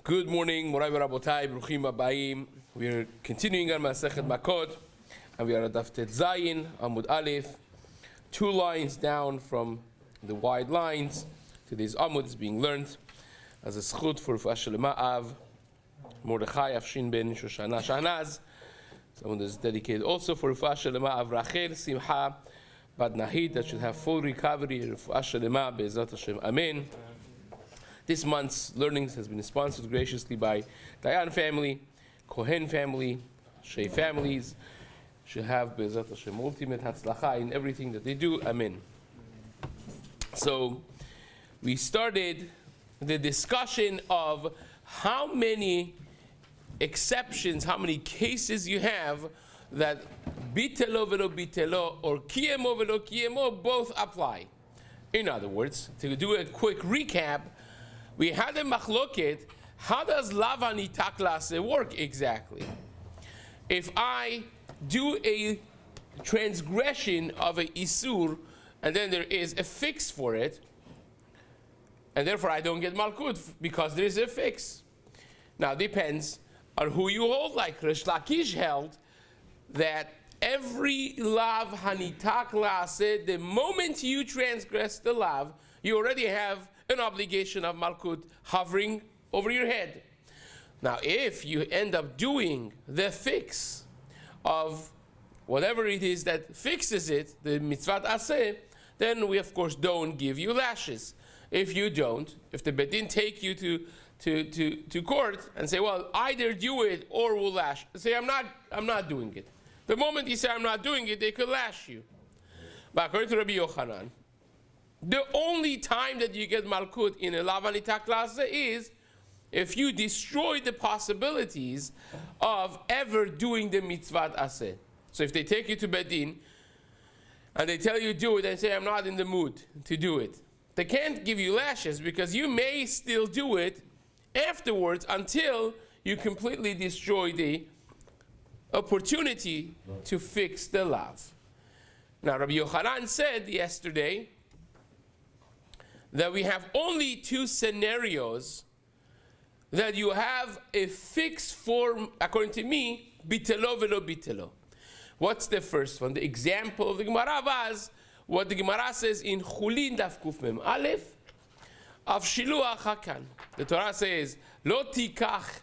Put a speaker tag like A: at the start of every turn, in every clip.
A: Good morning, Morai Rabotai, Bruchim Abayim. We are continuing on Masechet Makkot, and we are at Daf Tet Zayin, Amud Aleph, 2 lines down from the wide lines. Today's Amud is being learned as a schut for Refuah Shelema Av Mordechai Afshin ben Shoshana Shahnaz. Someone that is dedicated also for Refuah Shelema Av Rachel Simcha Bad Nahid, that should have full recovery. Refuah Shelema Be'ezrat Hashem. Amen. This month's learnings has been sponsored graciously by Dayan family, Kohen family, Shei families. Should have Be'ezrat Hashem ultimate hatzlacha in everything that they do. Amen. So we started the discussion of how many exceptions, how many cases you have that bitelo velo bitelo or kiyemo velo kiyemo both apply. In other words, to do a quick recap, we had a machloket. How does lava nitak lase work exactly? If I do a transgression of a isur, and then there is a fix for it, and therefore I don't get malkut because there is a fix. Now it depends on who you hold. Like Rish Lakish held that every lav hanitak lase, the moment you transgress the lav, you already have an obligation of malkut hovering over your head. Now, if you end up doing the fix of whatever it is that fixes it, the mitzvat aseh, then we of course don't give you lashes. If you don't, if the bedin take you to court and say, well, either do it or we'll lash. Say, I'm not doing it. The moment you say I'm not doing it, they could lash you. But according to Rabbi Yochanan, the only time that you get malkut in a lavanitak lase is if you destroy the possibilities of ever doing the mitzvat aseh. So if they take you to bedin and they tell you do it and say I'm not in the mood to do it, they can't give you lashes because you may still do it afterwards until you completely destroy the opportunity to fix the lav. Now Rabbi Yochanan said yesterday that we have only 2 scenarios that you have a fixed form, according to me, bitelo velo bitelo. What's the first one? The example of the Gemara was what the Gemara says in Chulin Daf Kuf Mem Aleph, Av Shiluach Hakan. The Torah says, Lo tikach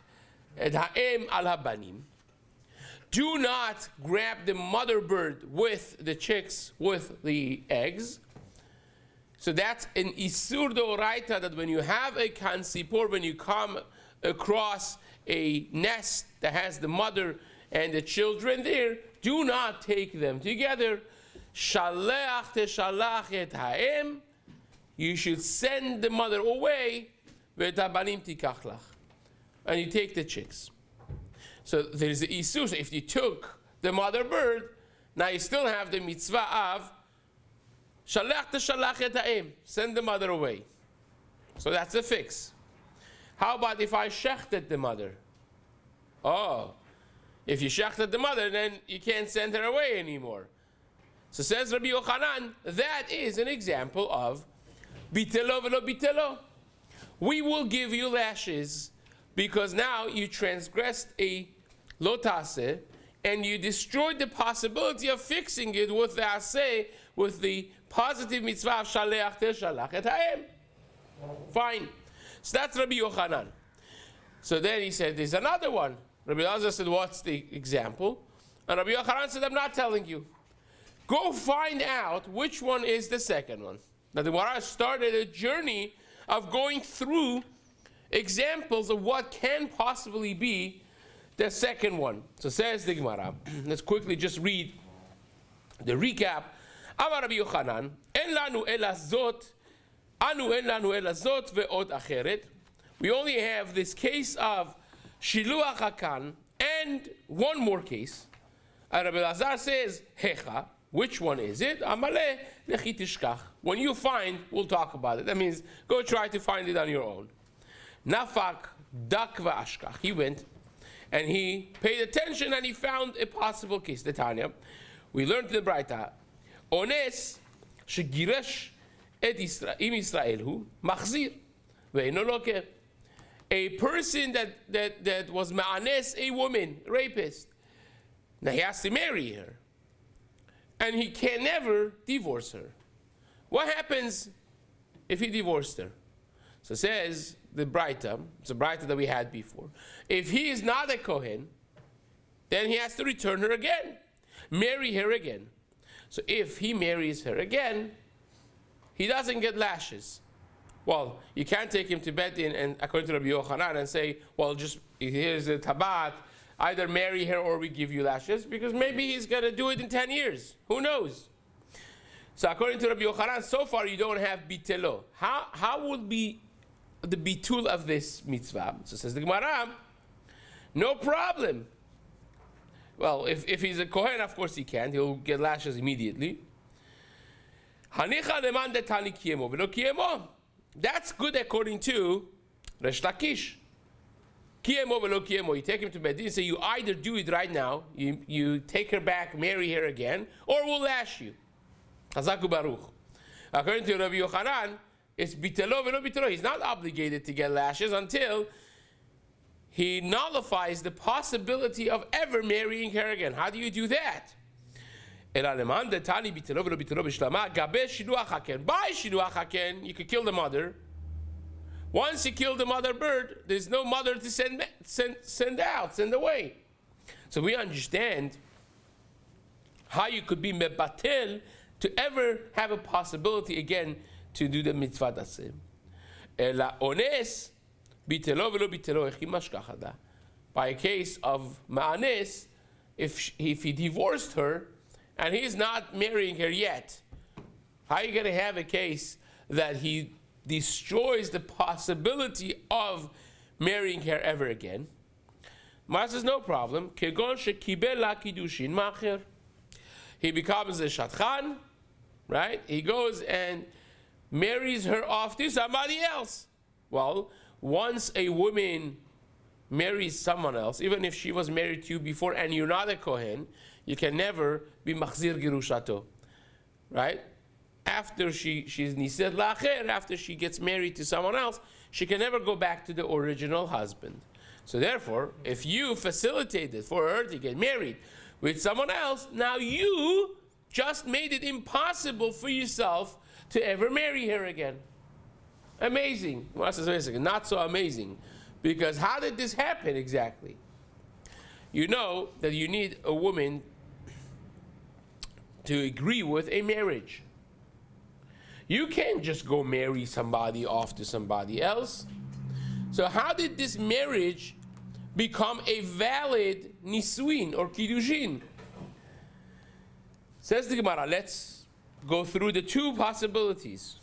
A: et ha'em al habanim. Do not grab the mother bird with the chicks, with the eggs. So that's an isur d'oraita, that when you have a kansipor, when you come across a nest that has the mother and the children there, do not take them together. Shaleach teshalach et ha'em. You should send the mother away. V'tabanim tikach lach. And you take the chicks. So there is a isur. So if you took the mother bird, now you still have the mitzvah of Shalach teshalach et ha'em. Send the mother away. So that's a fix. How about if I shechted the mother? Oh, if you shechted the mother, then you can't send her away anymore. So says Rabbi Yochanan, that is an example of bitelo velo bitelo. We will give you lashes because now you transgressed a lotase and you destroyed the possibility of fixing it with the aseh, with the positive mitzvah of shaleach teshalach et ha'em. Fine. So that's Rabbi Yochanan. So then he said, there's another one. Rabbi Elazar said, what's the example? And Rabbi Yochanan said, I'm not telling you. Go find out which one is the second one. Now the Gemara started a journey of going through examples of what can possibly be the second one. So says the Gemara. Let's quickly just read the recap. Amar Rabbi Yochanan, En lanu ela zot, anu en lanu ela zot ve'od acheret. We only have this case of shiluach hakan and one more case. And Rabbi Elazar says, Hecha. Which one is it? Amaleh lechi tishkach. When you find, we'll talk about it. That means go try to find it on your own. Nafak dak va'ashkach. He went and he paid attention and he found a possible case. The Tanya, we learned in the Braita, Ones shegiresh et im Israel hu machzir ve'eno lokeh. a person that was ma'anes, a woman, rapist. Now he has to marry her. And he can never divorce her. What happens if he divorced her? So it says the Braita, it's a Braita that we had before. If he is not a Kohen, then he has to return her again, marry her again. So if he marries her again, he doesn't get lashes. Well, you can't take him to Beit Din and according to Rabbi Yochanan and say, well, just here's the tabat, either marry her or we give you lashes, because maybe he's going to do it in 10 years. Who knows? So according to Rabbi Yochanan, so far you don't have bitelo. How would be the bitul of this mitzvah? So says the Gemara, no problem. Well, if he's a Kohen, of course he can't. He'll get lashes immediately. That's good according to Resh Lakish. Kiyemo velo kiyemo. You take him to Beit Din and say, you either do it right now, you take her back, marry her again, or we'll lash you. Chazaku Baruch. According to Rabbi Yochanan, it's bitelo velo bitelo. He's not obligated to get lashes until he nullifies the possibility of ever marrying her again. How do you do that? By shiluach, you could kill the mother. Once you kill the mother bird, there's no mother to send away. So we understand how you could be mebatel to ever have a possibility again to do the mitzvah daseh. By a case of ma'anes, if he divorced her and he's not marrying her yet, how are you going to have a case that he destroys the possibility of marrying her ever again? Mar says no problem. He becomes a shatchan, right? He goes and marries her off to somebody else. Well, once a woman marries someone else, even if she was married to you before and you're not a Kohen, you can never be machzir girushato, right? After she's nised lacher, after she gets married to someone else, she can never go back to the original husband. So therefore, if you facilitated for her to get married with someone else, now you just made it impossible for yourself to ever marry her again. Amazing. Well, not so amazing. Because how did this happen exactly? You know that you need a woman to agree with a marriage. You can't just go marry somebody off to somebody else. So how did this marriage become a valid nisuin or kiddushin? Says the Gemara, let's go through the two possibilities.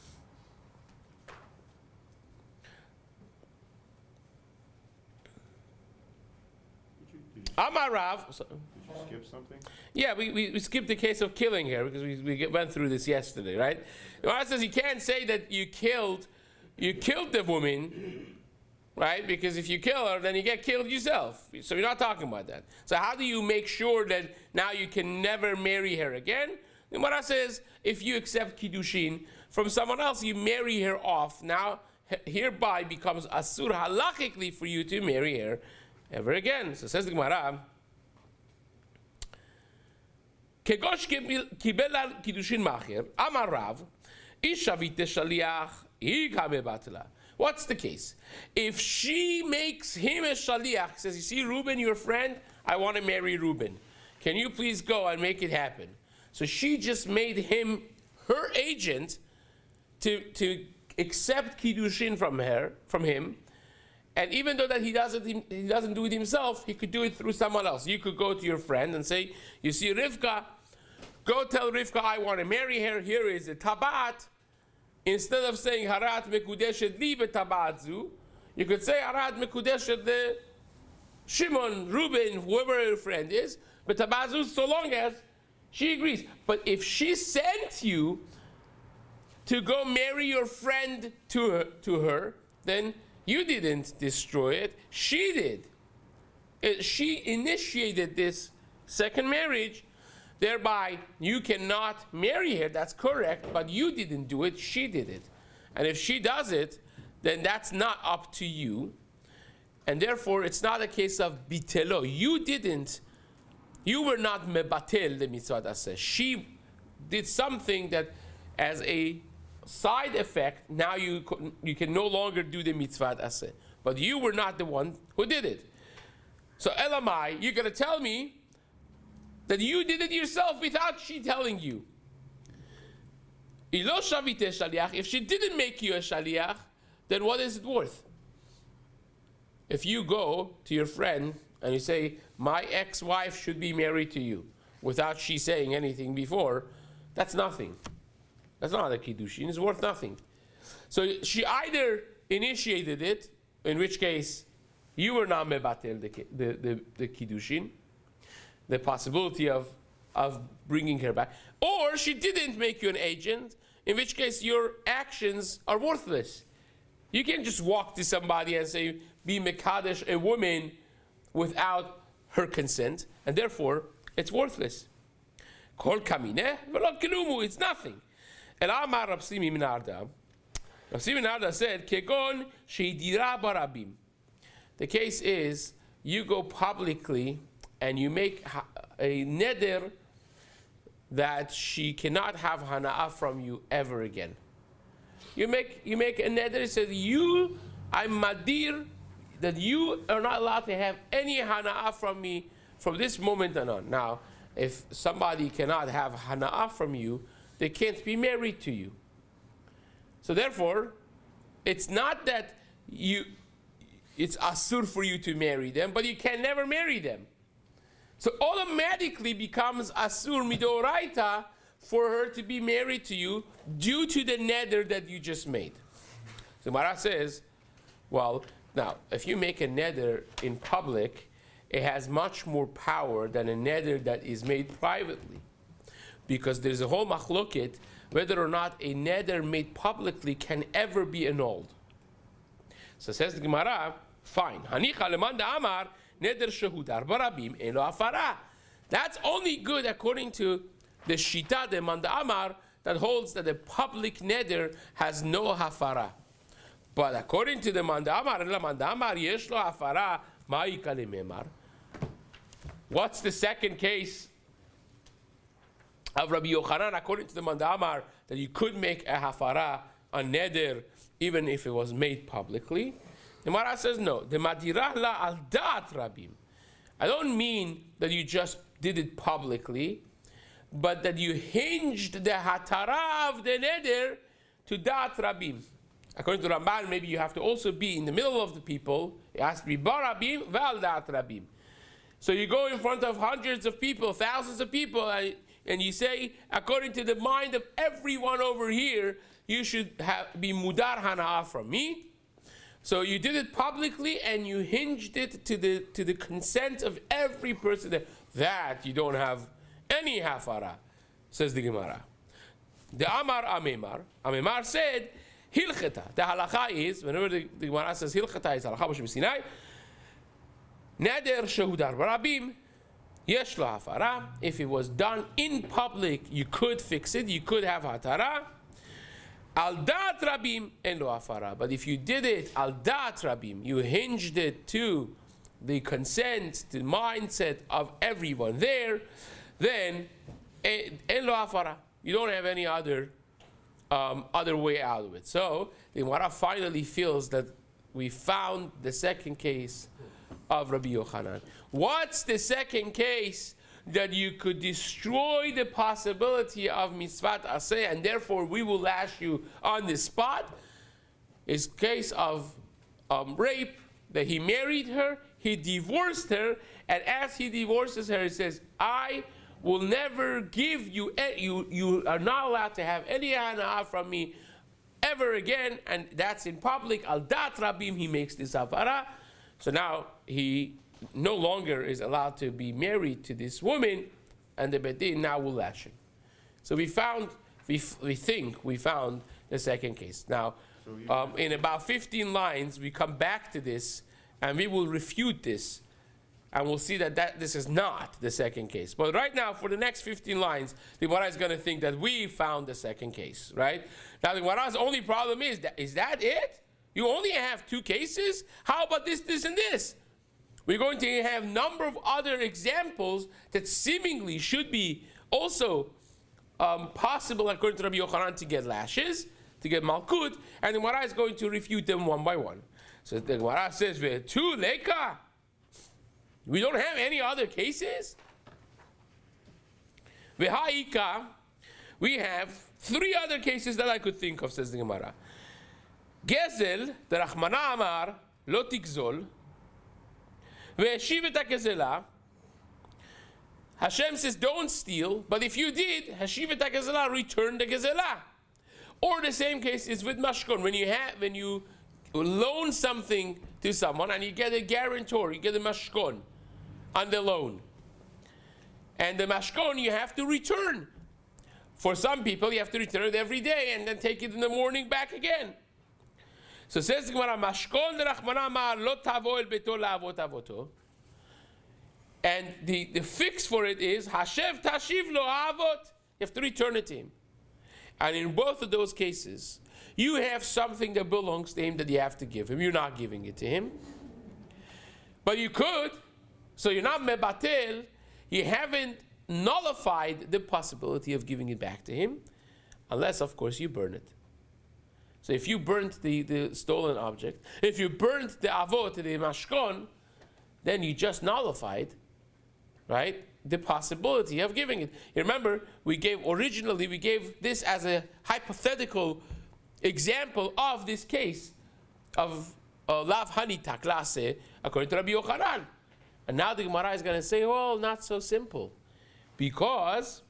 A: Amarav.
B: Did you skip something?
A: Yeah, we skipped the case of killing her because we went through this yesterday, right? The Gemara says you can't say that you killed the woman, right? Because if you kill her, then you get killed yourself. So you're not talking about that. So how do you make sure that now you can never marry her again? The Gemara says if you accept kiddushin from someone else, you marry her off. Now hereby becomes asur halachically for you to marry her ever again. So says the Gemara, Kegosh kibel kiddushin macher, amar Rav, ishavite shaliach, ikame batla. What's the case? If she makes him a shaliach, says, you see Reuben, your friend, I want to marry Reuben. Can you please go and make it happen? So she just made him her agent to accept kiddushin from him. And even though that he doesn't do it himself, he could do it through someone else. You could go to your friend and say, you see Rivka, go tell Rivka I want to marry her. Here is a tabat. Instead of saying harat mekudeshet li betabat zu, you could say harat mekudeshet the Shimon, Reuben, whoever your friend is, betabat zu, so long as she agrees. But if she sent you to go marry your friend to her, then you didn't destroy it, she did. She initiated this second marriage, thereby you cannot marry her, that's correct, but you didn't do it, she did it. And if she does it, then that's not up to you. and therefore it's not a case of bitelo. You were not mebatel the mitzvah aseh. She did something that, as a side effect, now you can no longer do the mitzvah aseh. But you were not the one who did it. So elamai, you're going to tell me that you did it yourself without she telling you. If she didn't make you a shaliach, then what is it worth? If you go to your friend and you say, my ex-wife should be married to you, without she saying anything before, that's nothing. That's not a kiddushin, it's worth nothing. So she either initiated it, in which case you were not mebatel the kiddushin, the possibility of bringing her back, or she didn't make you an agent, in which case your actions are worthless. You can't just walk to somebody and say, be mekadesh a woman without her consent, and therefore it's worthless. Kol kamineh v'lo kelumu, it's nothing. El amar Rav Simi min Arda. Rav Simi min Arda said, kegon sheidira barabim. The case is, you go publicly and you make a neder that she cannot have hana'ah from you ever again. You make a neder that says, I'm madir, that you are not allowed to have any hana'ah from me from this moment on. Now, if somebody cannot have hana'ah from you, they can't be married to you. So therefore, it's not that it's asur for you to marry them, but you can never marry them. So automatically becomes asur midoraita for her to be married to you due to the neder that you just made. So Mara says, well, now, if you make a neder in public, it has much more power than a neder that is made privately. Because there's a whole machloket whether or not a neder made publicly can ever be annulled. So says the Gemara, fine. Hanicha leman da'amar neder shehudar barabim elo afara. That's only good according to the shita de man da'amar that holds that a public neder has no hafara. But according to the man da'amar yesh lo hafara ma'ika lememar. What's the second case of Rabbi Yochanan according to the man da'amar that you could make a hafara, a neder, even if it was made publicly? The Mara says no. The madirah la al da'at rabim. I don't mean that you just did it publicly, but that you hinged the hatara of the neder to da'at rabim. According to Ramban, maybe you have to also be in the middle of the people. It has to be barabim val da'at rabim. So you go in front of hundreds of people, thousands of people, and you say, according to the mind of everyone over here, you should be mudar hana'ah from me. So you did it publicly and you hinged it to the consent of every person that you don't have any hafara, says the Gemara. The Amar Amemar said, Hilcheta. The halacha is, whenever the Gemara says Hilcheta, is halacha Moshe Sinai, Neder shehudar barabim, yesh lo hafara. If it was done in public, you could fix it, you could have hatara. Al da'at rabim en lo hafara. But if you did it al da'at rabim, you hinged it to the consent, the mindset of everyone there, then en lo hafara. You don't have any other way out of it. So the Gemara finally feels that we found the second case of Rabbi Yochanan. What's the second case that you could destroy the possibility of mitzvat aseh, and therefore we will lash you on the spot? Is case of rape, that he married her, he divorced her, and as he divorces her, he says, I will never give you, you are not allowed to have any hana'ah from me ever again, and that's in public. Al dat rabim, he makes this hafara. So now he no longer is allowed to be married to this woman, and the Beit Din now will lash him. So we think we found the second case. Now, in about 15 lines, we come back to this, and we will refute this, and we'll see that this is not the second case. But right now, for the next 15 lines, the Gemara is going to think that we found the second case, right? Now, the Gemara's only problem is that it? You only have 2 cases? How about this, this, and this? We're going to have a number of other examples that seemingly should be also possible, according to Rabbi Yochanan, to get lashes, to get malkut, and the Gemara is going to refute them one by one. So the Gemara says, "Ve'tu leka." We don't have any other cases. Ve'ha'ika. We have 3 other cases that I could think of, says the Gemara. Gezel, the Rachmana Amar, lo tikzol. Ve'eshiv et ha'gezela. Hashem says, don't steal, but if you did, hashiv et ha'gezela, return the gezela. Or the same case is with mashkon. When you loan something to someone and you get a guarantor, you get a mashkon on the loan. And the mashkon you have to return. For some people, you have to return it every day and then take it in the morning back again. So says the Gemara, mashkon derachmana ma lo tavo el beto la'avot avoto. And the fix for it is, hashev tashiv lo avot. You have to return it to him. And in both of those cases, you have something that belongs to him that you have to give him. You're not giving it to him. But you could. So you're not mebatel. You haven't nullified the possibility of giving it back to him. Unless, of course, you burn it. So if you burnt the stolen object, if you burnt the avot, the mashkon, then you just nullified, right, the possibility of giving it. You remember, originally we gave this as a hypothetical example of this case of lav hanita klase, according to Rabbi Yochanan. And now the Gemara is going to say, well, not so simple. Because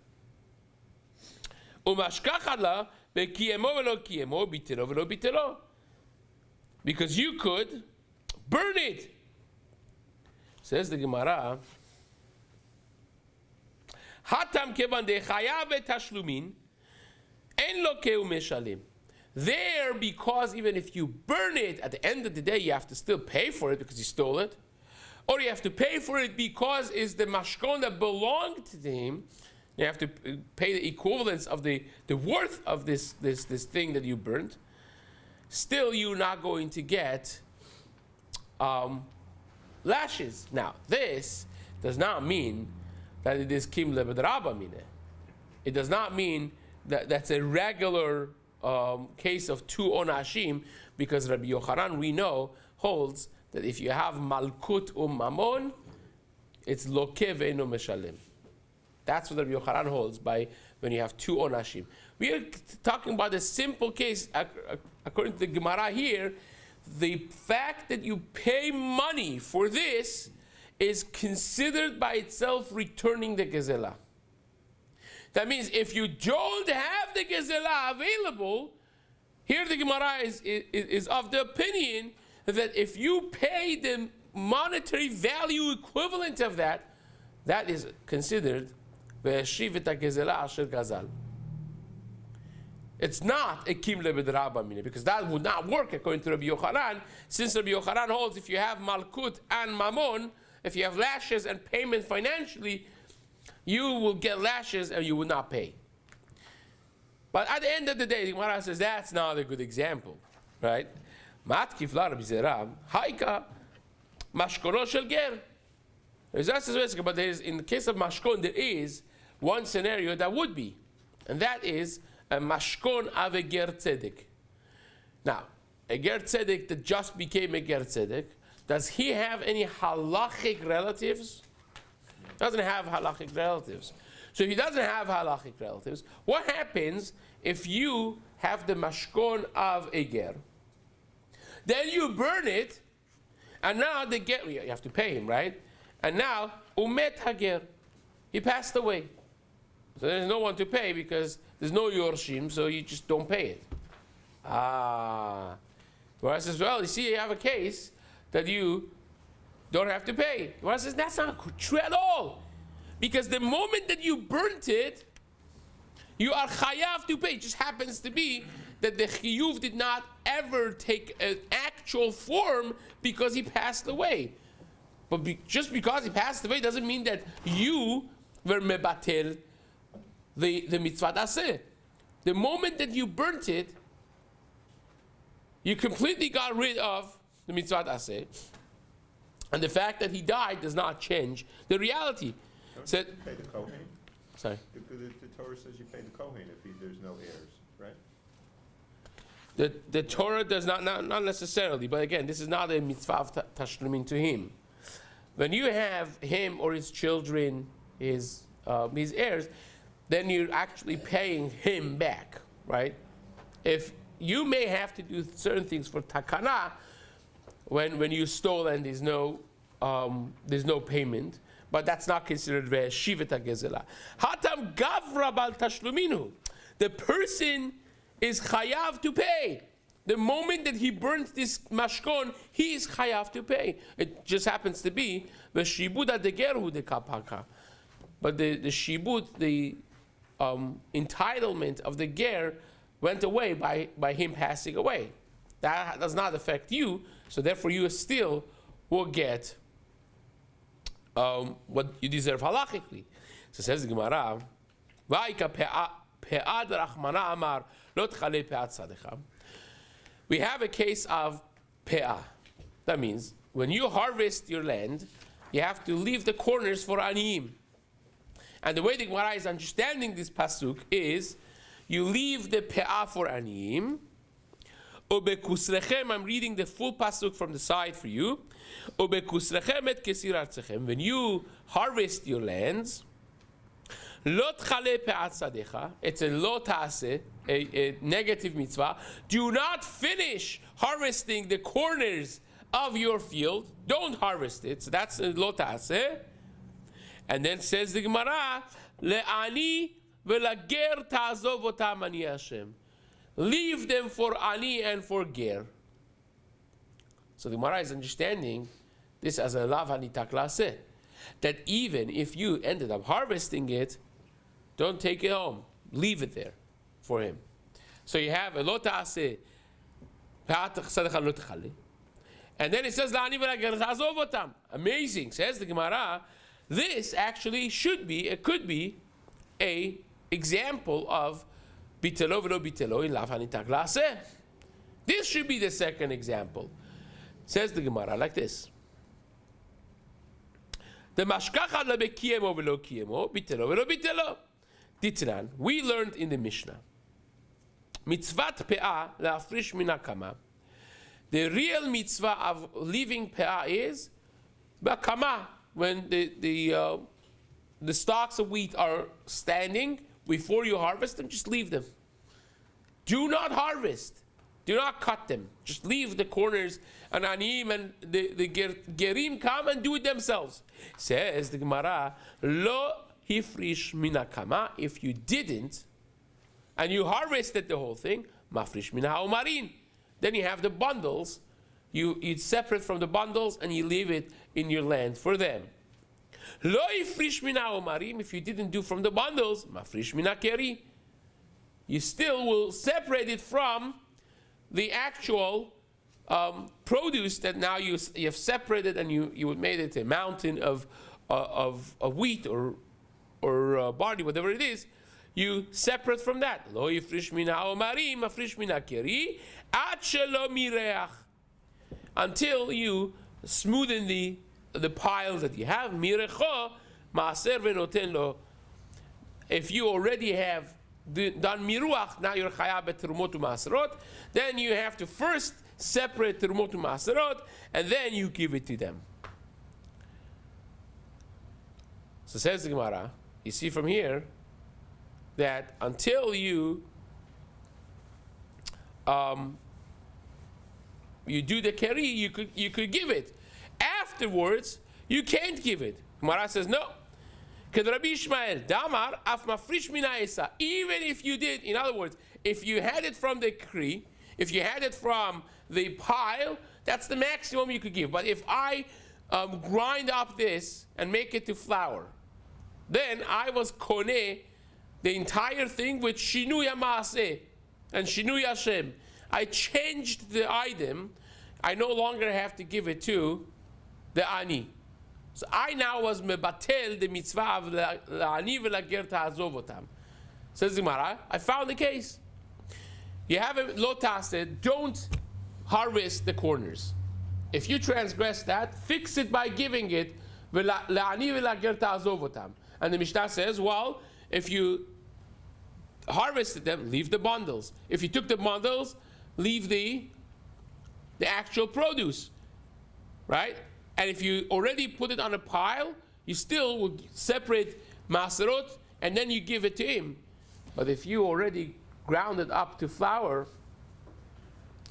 A: because you could burn it. Says the Gemara, Hatam kevan de chayav tashlumin en lo keu meshalim. There, because even if you burn it, at the end of the day, you have to still pay for it because you stole it. Or you have to pay for it because it's the mashkon that belonged to him. You have to pay the equivalence of the worth of this thing that you burnt. Still, you're not going to get lashes. Now, this does not mean that it is kim lebedraba mine. It does not mean that that's a regular case of 2 onashim, because Rabbi Yochanan, we know, holds that if you have malkut mamon, it's lokev eno meshalim. That's what Rabbi Yochanan holds by when you have 2 onashim. We are talking about a simple case, according to the Gemara here. The fact that you pay money for this is considered by itself returning the gezela. That means if you don't have the gezela available, here the Gemara is of the opinion that if you pay the monetary value equivalent of that, that is considered ve'eshiv et ha'gezela asher gazal. It's not a kim lebedraba mina, because that would not work according to Rabbi Yochanan, since Rabbi Yochanan holds if you have malkut and mamon, if you have lashes and payment financially, you will get lashes and you will not pay. But at the end of the day, the Gemara says that's not a good example, right? Matkif la Rabbi Zera, haika mashkono shel ger. But there is, in the case of mashkon, there is one scenario that would be, and that is a mashkon of a ger tzedek. Now, a ger tzedek that just became a ger tzedek, does he have any halachic relatives? Doesn't have halachic relatives. So if he doesn't have halachic relatives, what happens if you have the mashkon of a ger? Then you burn it, and now the ger, you have to pay him, right? And now, umet hager, he passed away. So there's no one to pay because there's no yorshim, so you just don't pay it. Gemara says, well, you see, you have a case that you don't have to pay. Gemara says, that's not true at all. Because the moment that you burnt it, you are chayav to pay. It just happens to be that the chiyuv did not ever take an actual form because he passed away. But just because he passed away doesn't mean that you were mebatel the mitzvah aseh. The moment that you burnt it, You completely got rid of the mitzvah aseh, and the fact that he died does not change the reality.
B: Don't
A: So,
B: you pay the Kohen?
A: sorry.
B: The Torah says you pay the Kohen if there's no heirs, right?
A: The Torah does not necessarily, but again, this is not a mitzvah of tashlumin to him. When you have him or his children, his heirs, then you're actually paying him back, right? If you may have to do certain things for takana when you stole and there's no payment, but that's not considered ve'shivet hagezela. Hatam gavra bal tashluminu. The person is chayav to pay. The moment that he burnt this mashkon, he is chayav to pay. It just happens to be the shibud adegerhu de kapaka. But the shibud, the entitlement of the ger, went away by him passing away. That does not affect you, so therefore you still will get what you deserve halachically. So says the Gemara, we have a case of pe'ah. That means when you harvest your land, you have to leave the corners for aniyim. And the way the Gemara is understanding this pasuk is, you leave the pe'ah for aniyim. I'm reading the full pasuk from the side for you. When you harvest your lands, it's a lo ta'aseh, a negative mitzvah. Do not finish harvesting the corners of your field. Don't harvest it. So that's a lo ta'aseh. And then says the Gemara, le'ani v'lager ta'azov otam ani Hashem. Leave them for ani and for ger. So the Gemara is understanding this as a lav hanitak la'aseh, that even if you ended up harvesting it, don't take it home. Leave it there for him. So you have a lo ta'aseh, and then it says la'ani v'lager ta'azov otam. Amazing, says the Gemara. This actually could be a example of bitelo v'lo bitelo in lav hanitak la'aseh. This should be the second example. Says the Gemara like this: the mashkacha lebekiyemo v'lo kiyemo bitelo v'lo bitelo. Ditran, we learned in the Mishnah, mitzvat pe'ah le'afrish min hakama. The real mitzvah of leaving pe'ah is b'kama, when the stalks of wheat are standing. Before you harvest them, just leave them. Do not harvest. Do not cut them. Just leave the corners, and aniyim and the gerim come and do it themselves. Says the Gemara, lo hifrish min hakama. If you didn't, and you harvested the whole thing, mafrish min ha'omarin. Then you have the bundles. You separate from the bundles, and you leave it in your land for them. Lo ifrish min ha'omarim. If you didn't do from the bundles, mafrish min ha'keri. You still will separate it from the actual produce that now you have separated, and you made it a mountain of wheat or barley, whatever it is. You separate from that. Lo ifrish min ha'omarim, mafrish min ha'keri, ad shelo mireach. Until you smoothen the piles that you have. Mirecho maaser v'noten lo. If you already have done miruach, now you're chayav beterumot u'maaserot. Then you have to first separate terumot u'maaserot, and then you give it to them. So says the Gemara, you see from here that until you do the keri, you could give it. Afterwards, you can't give it. Gemara says no. Rabbi Ishmael, Damar, af mafrish min ha'esa. Even if you did, in other words, if you had it from the kri, if you had it from the pile, that's the maximum you could give. But if I grind up this and make it to flour, then I was koneh the entire thing with shinui ha'maaseh and shinui Hashem. I changed the item. I no longer have to give it to the ani. So I now was mebatel the mitzvah of la'ani v'lager ta'azov otam. Says the Gemara, I found the case. You have a lo ta'aseh, don't harvest the corners. If you transgress that, fix it by giving it. And the Mishnah says, well, if you harvested them, leave the bundles. If you took the bundles, leave the actual produce, right? And if you already put it on a pile, you still would separate maserot and then you give it to him. But if you already ground it up to flour,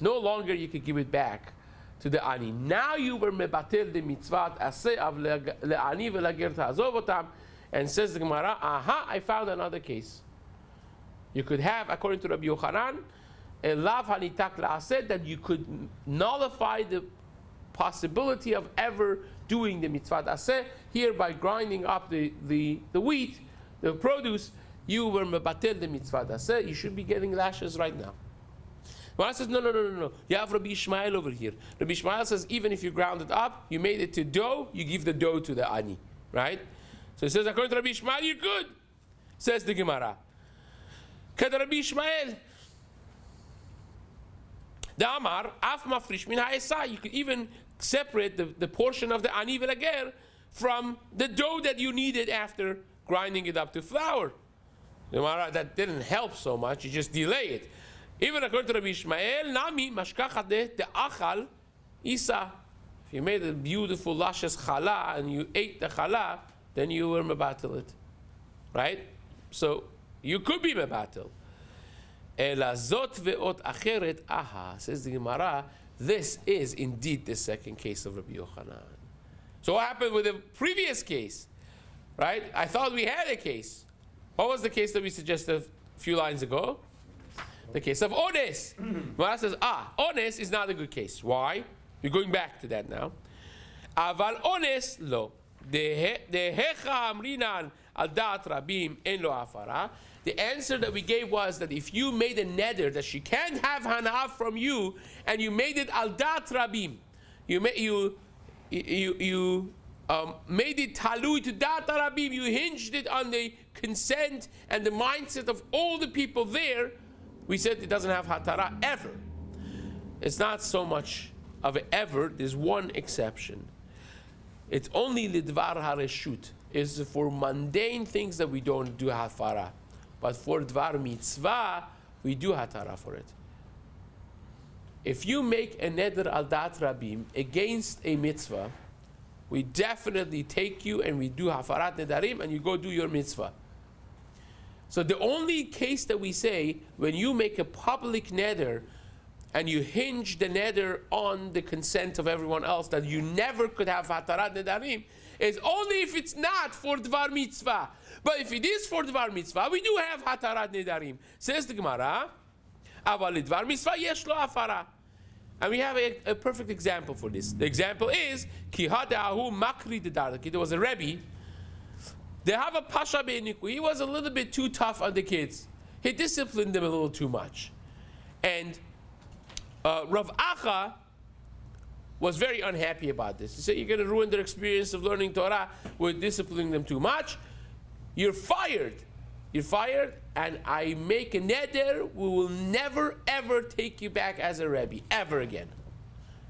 A: no longer you could give it back to the ani. Now you were mebatel the mitzvat aseh av le'ani ve'lager ta'azov otam, and says the Gemara, aha, I found another case. You could have, according to Rabbi Yochanan, a lav hanitak la'aseh, that you could nullify the possibility of ever doing the mitzvah aseh. Here, by grinding up the wheat, the produce, you were mebatel the mitzvah aseh. You should be getting lashes right now. Gemara says, no. You have Rabbi Ishmael over here. Rabbi Ishmael says, even if you ground it up, you made it to dough, you give the dough to the ani, right? So he says, according to Rabbi Ishmael, you're good. Says the Gemara. Kada Rabbi Ishmael. The Amar, af mafrish min ha'esa. You could even separate the portion of the ani v'lager from the dough that you needed after grinding it up to flour. Gemara, that didn't help so much. You just delay it. Even according to Rabbi Ishmael, nami mashkachat de achal isa. If you made a beautiful luscious challah and you ate the challah, then you were mebatel it, right? So you could be mebatel. Elazot ve'ot acheret aha, says the Gemara. This is indeed the second case of Rabbi Yochanan. So what happened with the previous case, right? I thought we had a case. What was the case that we suggested a few lines ago? The case of ones. Gemara says, ones is not a good case. Why? We're going back to that now. Aval ones lo. Dehecha amrinan al dat rabim en lo afara. The answer that we gave was that if you made a neder that she can't have hana from you, and you made it al dat rabim, you made it talui to dat rabim, you hinged it on the consent and the mindset of all the people there. We said it doesn't have hatara ever. It's not so much of an ever. There's one exception. It's only lidvar hareshut. It's for mundane things that we don't do hafara. But for dvar mitzvah, we do hatara for it. If you make a neder al dat rabim against a mitzvah, we definitely take you and we do hafarat nedarim and you go do your mitzvah. So the only case that we say, when you make a public neder and you hinge the neder on the consent of everyone else, that you never could have hatarat nedarim, is only if it's not for dvar mitzvah. But if it is for dvar mitzvah, we do have hatarat nedarim. Says the Gemara, aval dvar mitzvah yesh lo afara. And we have a perfect example for this. The example is, ki hadahu makri dedarki. There was a Rebbe. They have a pasha be'nikui. He was a little bit too tough on the kids. He disciplined them a little too much. And Rav Acha was very unhappy about this. He said, you're going to ruin their experience of learning Torah with disciplining them too much. You're fired. You're fired, and I make a neder. We will never, ever take you back as a Rebbe, ever again.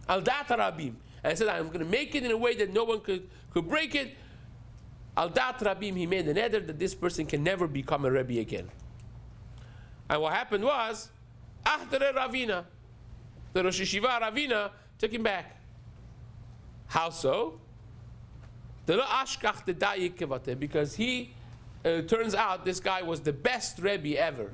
A: Al dat rabim. And I said, I'm going to make it in a way that no one could break it. Al dat rabim, he made a neder that this person can never become a Rebbe again. And what happened was, Ahdere Ravina, the Rosh Yeshiva Ravina took him back. How so? Because he turns out this guy was the best Rebbe ever.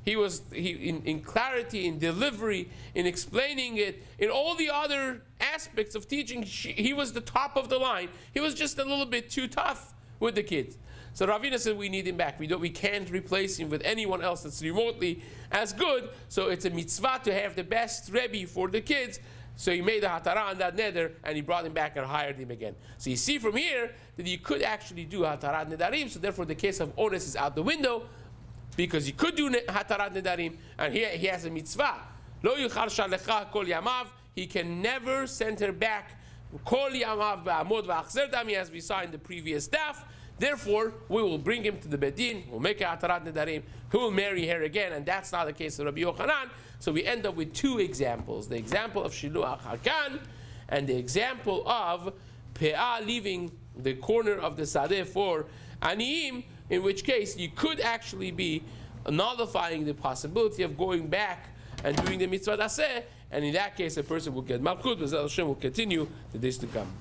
A: He was in clarity, in delivery, in explaining it, in all the other aspects of teaching. He was the top of the line. He was just a little bit too tough with the kids. So Ravina said, we need him back. We can't replace him with anyone else that's remotely as good. So it's a mitzvah to have the best Rebbe for the kids. So he made a hatara on that neder, and he brought him back and hired him again. So you see from here that you could actually do hatarat nedarim. So therefore the case of onus is out the window, because you could do hatarat nedarim, and here he has a mitzvah. Lo yuchar shalecha kol yamav. He can never send her back kol yamav ba'amod v'achzer dami, as we saw in the previous daf. Therefore, we will bring him to the Bedin, we'll make a Atarat Nedarim, who will marry her again, and that's not the case of Rabbi Yochanan. So we end up with two examples, the example of Shiluach Hakan, and the example of Pe'ah leaving the corner of the Sadeh for Aniyim, in which case you could actually be nullifying the possibility of going back and doing the mitzvah daseh, and in that case a person will get Malkut, but Hashem will continue the days to come.